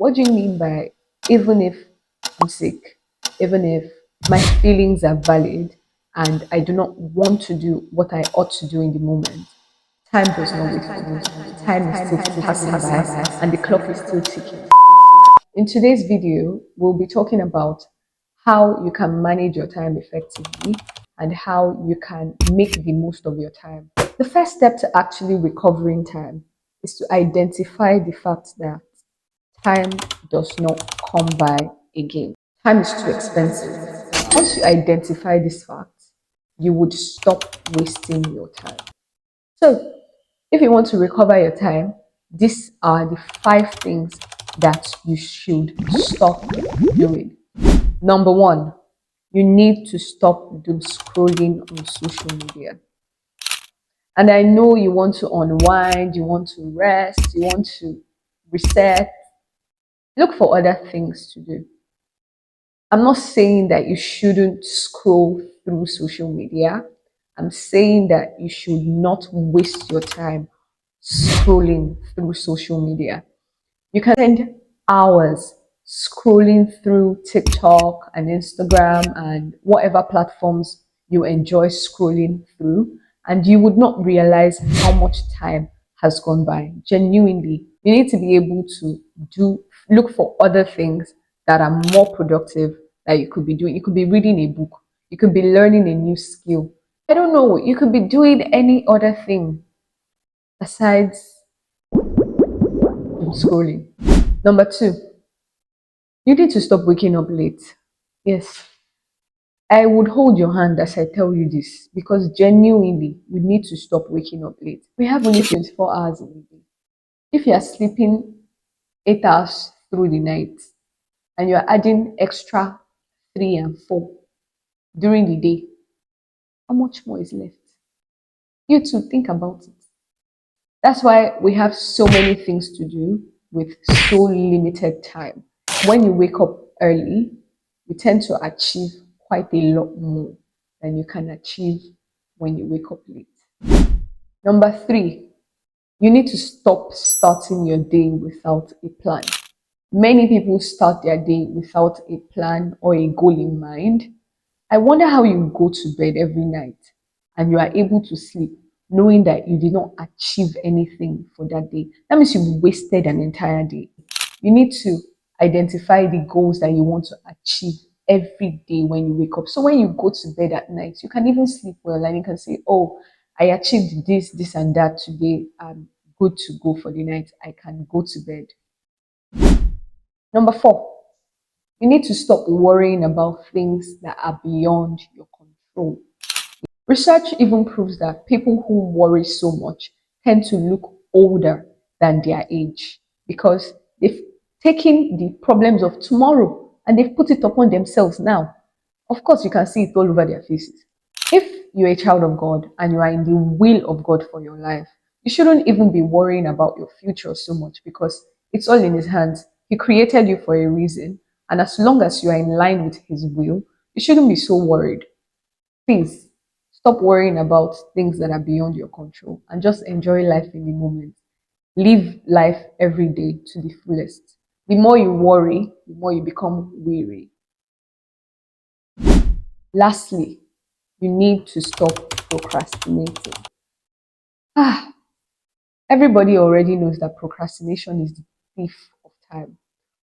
What do you mean by even if I'm sick, even if my feelings are valid and I do not want to do what I ought to do in the moment? Time does not wait for me. Time is still passing by and the clock is still ticking. In today's video, we'll be talking about how you can manage your time effectively and how you can make the most of your time. The first step to actually recovering time is to identify the fact that time does not come by again. Time is too expensive. Once you identify this fact, you would stop wasting your time. So, if you want to recover your time, these are the 5 things that you should stop doing. Number 1, you need to stop doom scrolling on social media. And I know you want to unwind, you want to rest, you want to reset. Look for other things to do. I'm not saying that you shouldn't scroll through social media. I'm saying that you should not waste your time scrolling through social media. You can spend hours scrolling through TikTok and Instagram and whatever platforms you enjoy scrolling through, and you would not realize how much time has gone by. Genuinely, you need to be able to look for other things that are more productive that you could be doing. You could be reading a book, you could be learning a new skill. I don't know, you could be doing any other thing besides scrolling. Number 2, you need to stop waking up late. Yes, I would hold your hand as I tell you this because genuinely, you need to stop waking up late. We have only 24 hours in a day. If you are sleeping 8 hours through the night and you are adding extra 3 and 4 during the day, how much more is left? You too, think about it. That's why we have so many things to do with so limited time. When you wake up early, you tend to achieve quite a lot more than you can achieve when you wake up late. Number 3, you need to stop starting your day without a plan. Many people start their day without a plan or a goal in mind. I wonder how you go to bed every night and you are able to sleep knowing that you did not achieve anything for that day. That means you've wasted an entire day. You need to identify the goals that you want to achieve every day when you wake up. So when you go to bed at night, you can even sleep well and you can say, oh, I achieved this, this, and that today. I'm good to go for the night. I can go to bed. Number 4, you need to stop worrying about things that are beyond your control. Research even proves that people who worry so much tend to look older than their age because they've taken the problems of tomorrow and they've put it upon themselves now. Of course, you can see it all over their faces. If you're a child of God and you are in the will of God for your life, you shouldn't even be worrying about your future so much because it's all in His hands. He created you for a reason. And as long as you are in line with His will, you shouldn't be so worried. Please stop worrying about things that are beyond your control and just enjoy life in the moment. Live life every day to the fullest. The more you worry, the more you become weary. Lastly, you need to stop procrastinating. Everybody already knows that procrastination is the thief of time.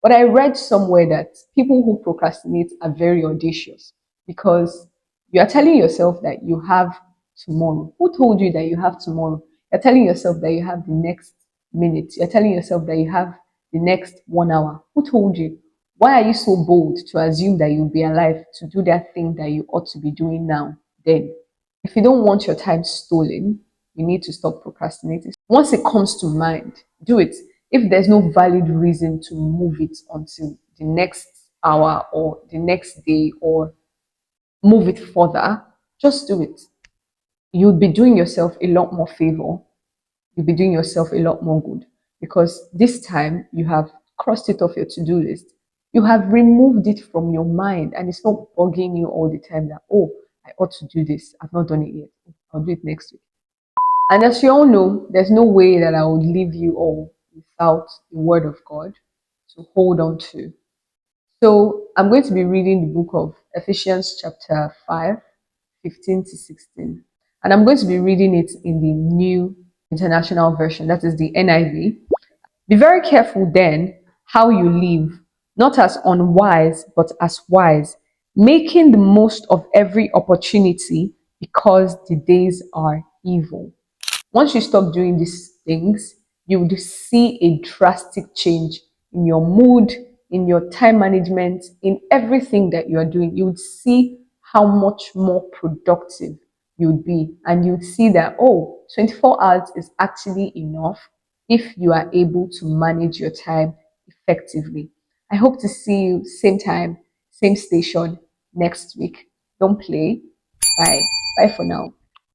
But I read somewhere that people who procrastinate are very audacious because you are telling yourself that you have tomorrow. Who told you that you have tomorrow? You're telling yourself that you have the next minute. You're telling yourself that you have the next 1 hour. Who told you? Why are you so bold to assume that you'll be alive to do that thing that you ought to be doing now? Then, if you don't want your time stolen, you need to stop procrastinating. Once it comes to mind, do it. If there's no valid reason to move it until the next hour or the next day or move it further, just do it. You'll be doing yourself a lot more favor. You'll be doing yourself a lot more good because this time you have crossed it off your to-do list. You have removed it from your mind and it's not bugging you all the time that, oh, I ought to do this. I've not done it yet. I'll do it next week. And as you all know, there's no way that I would leave you all without the Word of God to hold on to. So I'm going to be reading the book of Ephesians chapter 5, 15 to 16. And I'm going to be reading it in the New International Version, that is the NIV. Be very careful then how you live, not as unwise, but as wise, making the most of every opportunity because the days are evil. Once you stop doing these things, you would see a drastic change in your mood, in your time management, in everything that you are doing. You would see how much more productive you would be. And you would see that, oh, 24 hours is actually enough if you are able to manage your time effectively. I hope to see you same time, same station next week. Don't play. Bye. Bye for now.